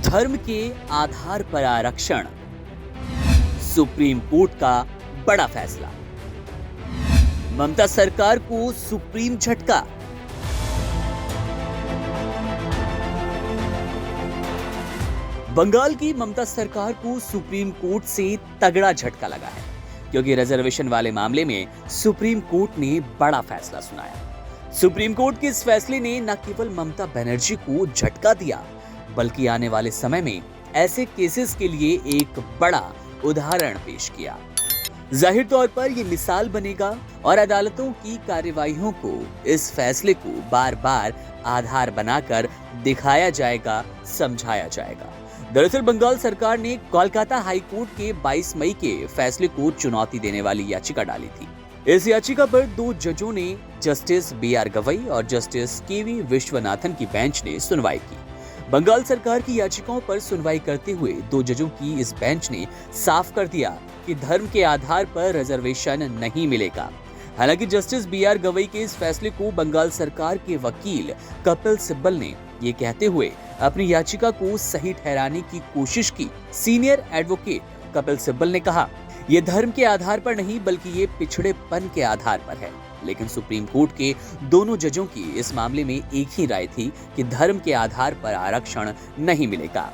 धर्म के आधार पर आरक्षण, सुप्रीम कोर्ट का बड़ा फैसला। ममता सरकार को सुप्रीम झटका। बंगाल की ममता सरकार को सुप्रीम कोर्ट से तगड़ा झटका लगा है, क्योंकि रिजर्वेशन वाले मामले में सुप्रीम कोर्ट ने बड़ा फैसला सुनाया। सुप्रीम कोर्ट के इस फैसले ने न केवल ममता बनर्जी को झटका दिया, बल्कि आने वाले समय में ऐसे केसेस के लिए एक बड़ा उदाहरण पेश किया। जाहिर तौर पर यह मिसाल बनेगा और अदालतों की कार्यवाहियों को इस फैसले को बार बार आधार बनाकर दिखाया जाएगा, समझाया जाएगा। दरअसल बंगाल सरकार ने कोलकाता हाई कोर्ट के 22 मई के फैसले को चुनौती देने वाली याचिका डाली थी। इस याचिका पर 2 जजों ने जस्टिस BR गवई और जस्टिस KV विश्वनाथन की बेंच ने सुनवाई की। बंगाल सरकार की याचिकाओं पर सुनवाई करते हुए 2 जजों की इस बेंच ने साफ कर दिया कि धर्म के आधार पर रिजर्वेशन नहीं मिलेगा। हालांकि जस्टिस BR गवई के इस फैसले को बंगाल सरकार के वकील कपिल सिब्बल ने ये कहते हुए अपनी याचिका को सही ठहराने की कोशिश की। सीनियर एडवोकेट कपिल सिब्बल ने कहा, ये धर्म के आधार पर नहीं बल्कि ये पिछड़ेपन के आधार पर है। लेकिन सुप्रीम कोर्ट के दोनों जजों की इस मामले में एक ही राय थी कि धर्म के आधार पर आरक्षण नहीं मिलेगा।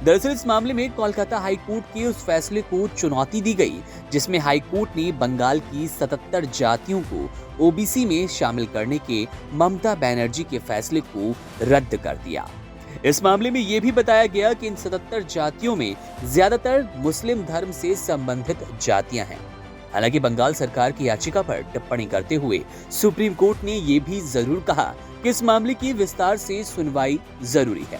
दरअसल इस मामले में कोलकाता हाई कोर्ट के उस फैसले को चुनौती दी गई, जिसमें हाई कोर्ट ने बंगाल की 77 जातियों को OBC में शामिल करने के ममता बनर्जी के फैसले को रद्द कर दिया। इस मामले में यह भी बताया गया कि इन 77 जातियों में ज्यादातर मुस्लिम धर्म से संबंधित जातियां हैं। हालांकि बंगाल सरकार की याचिका पर टिप्पणी करते हुए सुप्रीम कोर्ट ने यह भी जरूर कहा कि इस मामले की विस्तार से सुनवाई जरूरी है।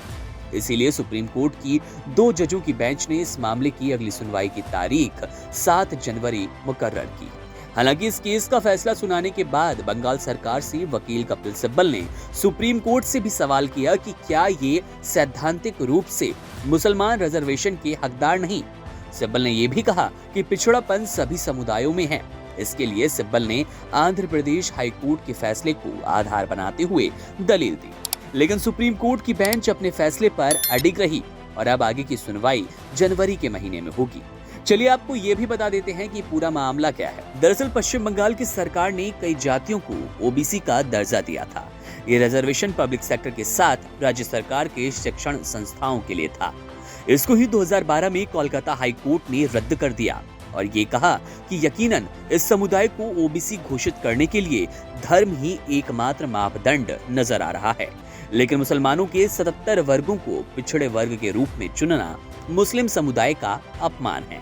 इसीलिए सुप्रीम कोर्ट की 2 जजों की बेंच ने इस मामले की अगली सुनवाई की तारीख 7 जनवरी मुकर्रर की। हालांकि इस केस का फैसला सुनाने के बाद बंगाल सरकार से वकील कपिल सिब्बल ने सुप्रीम कोर्ट से भी सवाल किया कि क्या ये सैद्धांतिक रूप से मुसलमान रिजर्वेशन के हकदार नहीं। सिब्बल ने यह भी कहा कि पिछड़ापन सभी समुदायों में है। इसके लिए सिब्बल ने आंध्र प्रदेश हाई कोर्ट के फैसले को आधार बनाते हुए दलील दी, लेकिन सुप्रीम कोर्ट की बेंच अपने फैसले पर अडिग रही और अब आगे की सुनवाई जनवरी के महीने में होगी। चलिए आपको ये भी बता देते हैं कि पूरा मामला क्या है। दरअसल पश्चिम बंगाल की सरकार ने कई जातियों को OBC का दर्जा दिया था। ये रिजर्वेशन पब्लिक सेक्टर के साथ राज्य सरकार के शिक्षण संस्थाओं के लिए था। इसको ही 2012 में कोलकाता हाई कोर्ट ने रद्द कर दिया और ये कहा कि यकीनन इस समुदाय को OBC घोषित करने के लिए धर्म ही एकमात्र मापदंड नजर आ रहा है। लेकिन मुसलमानों के 77 वर्गों को पिछड़े वर्ग के रूप में चुनना मुस्लिम समुदाय का अपमान है।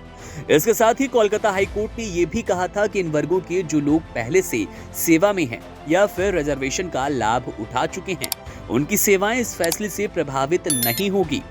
इसके साथ ही कोलकाता हाई कोर्ट ने यह भी कहा था कि इन वर्गों के जो लोग पहले से सेवा में हैं या फिर रिजर्वेशन का लाभ उठा चुके हैं, उनकी सेवाएं इस फैसले से प्रभावित नहीं होगी।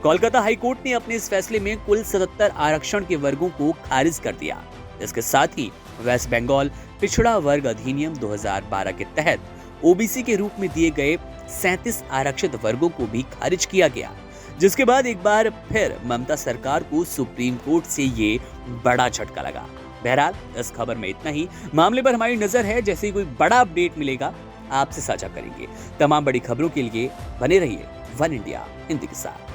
कोलकाता हाई कोर्ट ने अपने इस फैसले में कुल 77 आरक्षण के वर्गों को खारिज कर दिया। इसके साथ ही वेस्ट बंगाल पिछड़ा वर्ग अधिनियम 2012 के तहत OBC के रूप में दिए गए 37 आरक्षित वर्गों को भी खारिज किया गया, जिसके बाद एक बार फिर ममता सरकार को सुप्रीम कोर्ट से ये बड़ा झटका लगा। बहरहाल इस खबर में इतना ही। मामले पर हमारी नजर है, जैसे ही कोई बड़ा अपडेट मिलेगा आपसे साझा करेंगे। तमाम बड़ी खबरों के लिए बने रहिए वन इंडिया हिंदी के साथ।